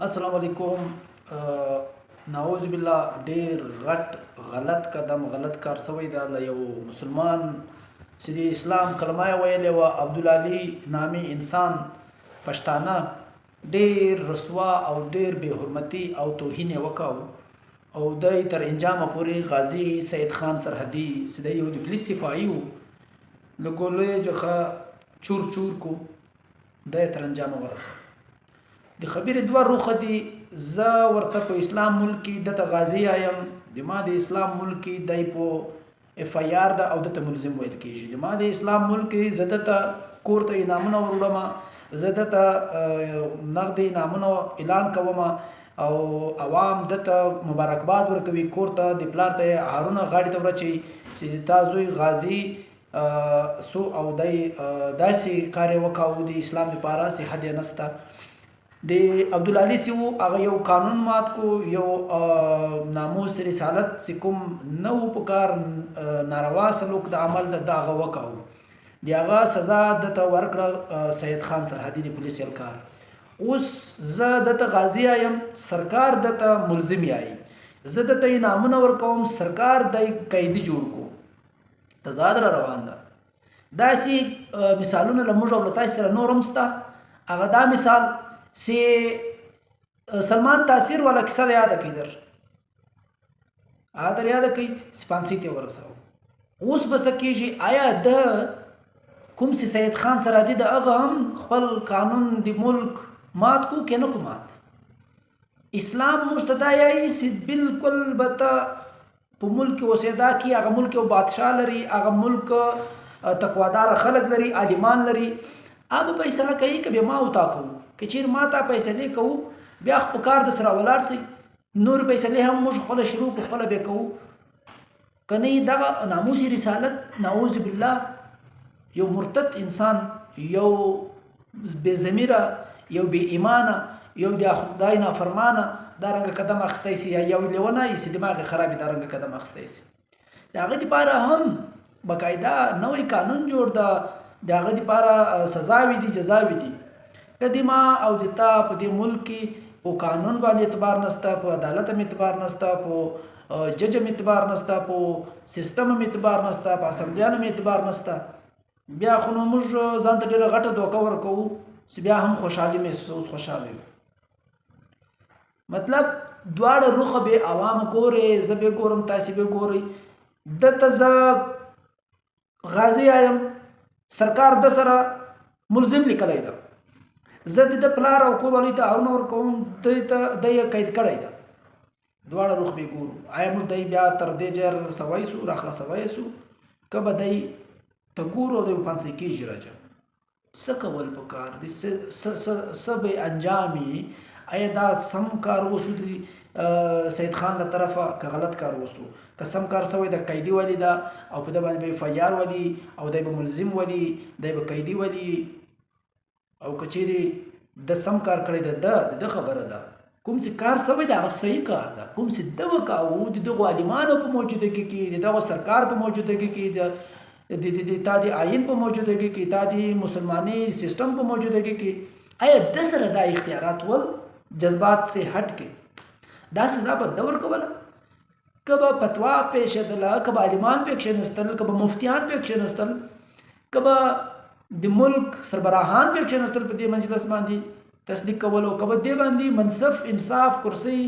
السلام علیکم. نعوذ بالله ډیر غټ غلط قدم غلط کار سوی دا له یو مسلمان چې د اسلام کلمه یې ویلې وه، عبدالعلي نامي انسان پښتانه ډیر رسوا او ډیر بې حرمتي او توهین یې وکاو او دی تر انجامه پورې غازي سید خان سرحدي چې دی یو د پولیس سپاهي و له ګولۍ څخه چور چور کو دی تر انجامه ورسوه. د خبرې دوه روخه دي. زه ورته په اسلام ملک کې دته غازی یم، د ما د اسلام ملک کې دی په اف آی آر ده او دته ملزم ویل کېږي. د ما د اسلام ملک کې زه دته کور ته انعامونه وروړم، زه دته نغد انعامونه اعلان کوم او عوام دته مبارکباد ورکوي، کور ته د پلار ته هارونه غاړې ته ورچوي چې تا زوی غازی سو او دی داسې کار یې وکاو د اسلام لپاره چې حد یې نسته. د عبدالعلي سی و هغه یو قانون مات کو، یو ناموس رسالت چې کوم نه و په کار ناروا سلوک د عمل د هغه وکاو، د هغه سزا دته ورکړه سید خان سرحدي د پولیس اهلکار. اوس زه دته غازی یم، سرکار دته ملزم یای، زه دته انعامونه ورکوم، سرکار د قیدي جوړ کو. تضاد را روان ده. داسې مثالونه له موږ او له تاسو سره نور هم شته. هغه دا مثال چې سلمان تاثیر والا کیسه د یاده کوي، در یاده کوي سپانسي ته ورسوه. اوس به څه کېږي؟ آیا د کوم چې سید خان سرحدي د هغه هم خپل قانون د ملک مات کو که نه کو مات؟ اسلام موږ ته دا یایي چې بالکل به ته په ملک کې اوسېدا کې هغه ملک یو بادشاه لري، هغه ملک تقوادار خلک لري، عالمان لري، هغه به فیصله کوي که بیا ما او تا کوو. که چیر ما ته فیصلې کوو بیا په کار د سره ولاړ سئ، نور فیصلې هم موږ خپله شروع په خپله بیا کوو. که نه دغه ناموس رسالت نعوذ بالله یو مرتد انسان، یو بې ضمیره، یو بې ایمانه، یو د خدای نافرمانه دا رنګه قدم اخیستی سي، یا یو لیونه یې چې دماغ یې خراب دا رنګه قدم اخیستی سي. د هغه دپاره هم باقاعده نوی قانون جوړ ده، د هغه دپاره سزاوي دي، جزاوي دي. که د ما او د تا په دې ملک کې په قانون باندې اعتبار نسته، په عدالت هم اعتبار نسته، په جج هم اعتبار نسته، په سیستم هم اعتبار نسته، په اسمبلیانو هم اعتبار نسته، بیا خو نو موږ ځان ته ډېره غټه دوکه ورکوو چې بیا هم خوشحالي محسوس خوشحاله یو. مطلب دواړه روخه به عوام ګورې، زه به ګورم، تاسې به ګورئ. دته زه غازی یم، سرکار د سره ملزم لیکلی ده، زه د پلار او کور والي ته هارونه ورکوم، دوی ته دی یې قید کړی ده. دواړه روخ به ګورو آیا موږ دی بیا تر دې جر سوی سو راخلاصوی سو، که به دی ته ګورو او دی به پانسۍ کېږي راجه. څه کول پکار دي؟ څه به انجام وي؟ آیا دا سم کار وشو د سید خان له طرفه که غلط کار وشو؟ که سم کار سوی د قیدي ولي ده او په ده باندې به اف آی آر ولي او دی به ملزم ولي، دی به قیدي ولي، او که چیرې د سم کار کړی ده د خبره ده. کوم چې کار سوی ده هغه صحیح کار ده، کوم چې ده وکاوه د دغو عالمانو په موجودګي کې، د دغو سرکار په موجودګي کې، د تا د آیین په موجودګي کې، تا د مسلماني سیستم په موجودګي کې، آیا د سره دا اختیارات ول جذبات سے هټ کې دا سزا به ده ورکوله؟ که به فتوا پېښېدله، که به عالمان پې کښېنستل، که به مفتیان پې کښېنستل، که به د ملک سربراهان پې کښېنستل په دې مجلس باندې تصدیق کولو، که به دې باندې منصف انصاف کرسۍ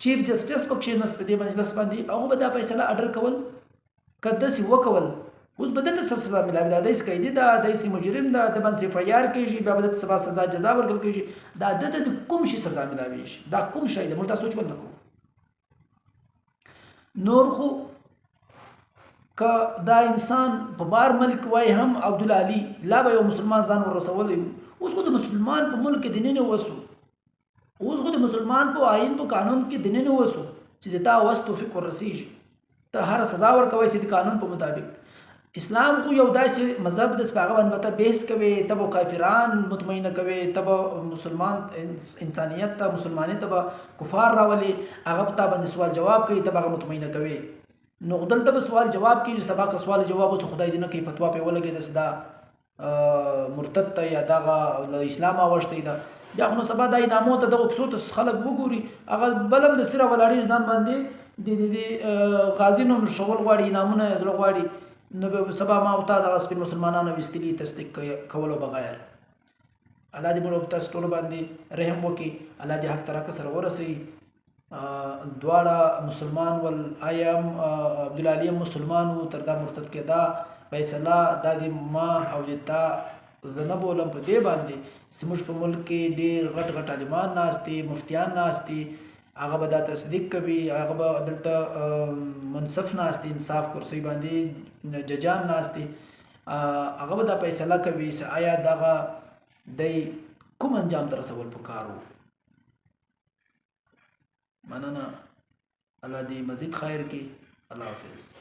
چیف جسټس په کښېنست په دې مجلس باندې، هغه به دا فیصله اډر کول. که داسې وکول اوس به دته څه سزا میلاوي؟ دا داسې قیدي ده، داسې مجرم ده، د باندې اف آی آر کېږي، بیا به دته سبا سزا جزا ورکړل کېږي. دا دته د کوم شي سزا میلاویږي؟ دا کوم شی ده؟ موږ دا سوچ ول نه کوو. نور خو که دا انسان په بار ملک وای هم عبدالعلي لا به یو مسلمان ځان ورسولی و. اوس خو د مسلمان په ملک کې دننه وسو، اوس خو د مسلمان په آیین په قانون کې دننه وسو چې د تا وس توفیق ورسیږي، ته هر سزا ورکوی چې د قانون په مطابق. اسلام خو یو داسې مذهب د هغه باندې به ته بحث کوې، ته به کافران مطمئنه کوې، ته به مسلمان انسانیت ته مسلمانۍ ته به کفار راولي، هغه په تا باندې سوال جواب کوي، ته به هغه مطمئنه کوې. نو دلته به سوال جواب کېږي، سبا که سوال جواب اوس خدای دې نه کوي فتوا پې ولګېده چې دا مرتد ته یا دغه له اسلام اوښتی ده، بیا خو نو سبا دا انعامو ته دغه کسو ته خلک وګوري هغه بل هم د سره ولاړې ځان باندې د غازي نوم شغل غواړي انعامونه یې زړه غواړي نو به سبا ما او تا دغه سپین مسلمانانو ویستلي تصدیق کولو بغیر الله دې موږ تاسو ټول باندې رحم وکړي الله دې حق ترکه سره ورسوي دواړه مسلمان ول ایم عبدالعلی مسلمان وو تر دا مرتد کېدا فیصله دا دې ما او دې تا زه نه بولم په دې باندې چې موږ په ملک کې ډېر غټ غټ عالمان ناست دي مفتیان ناست دي هغه به دا تصدیق کوي هغه به دلته منصف ناست دي انصاف کرسي باندې ججان ناست دي هغه به دا فیصله کوي چې آیا دغه دی کوم انجام ته رسول پکار وو مننه الله دې مزید خیر کړي الله حافظ